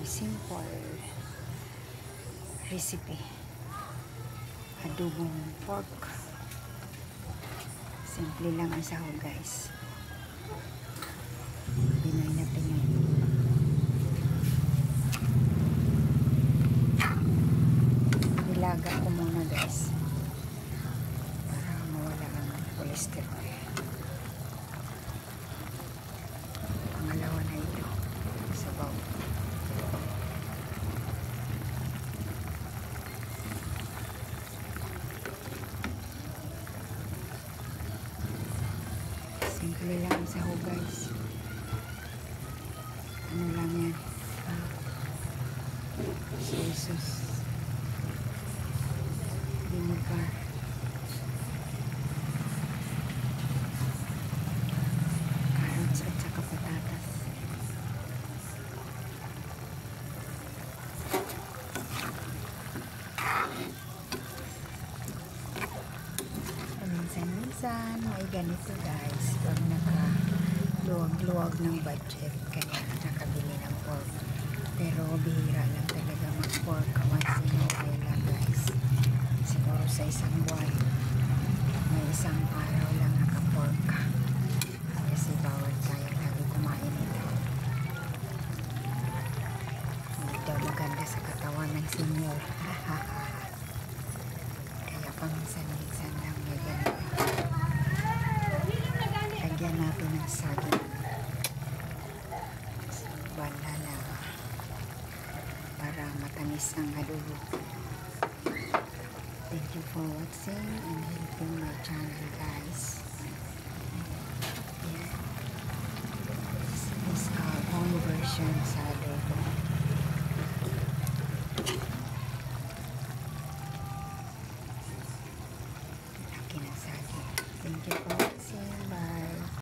simple recipe. Adobong pork. Simple lang ang sahog, guys. Pinoy na Pinoy. Nilaga ko muna, guys, para mawala ang cholesterol. Pangalawa na ito. Sabaw. Simple lang ang sahog, guys. Ano lang yan? Soy sauce. Vinegar. Carrots at saka patatas. Minsan may ganito, guys, pag naka-luwag-luwag ng budget, kaya nakabili ng pork. Pero bihira lang talaga mag-pork once in a while lang, guys. Siguro sa isang buwan may isang araw lang naka-pork, kasi bawal tayo lagi kumain ito. Hindi daw maganda sa katawan ng senior. Kaya paminsan-minsan lang may ganito. Lagyan natin ng saging. Banana para matamis ang adobo. Thank you for watching and helping my channel, guys. Yeah. This is our own version sa adobo. Laki ng saging. Thank you for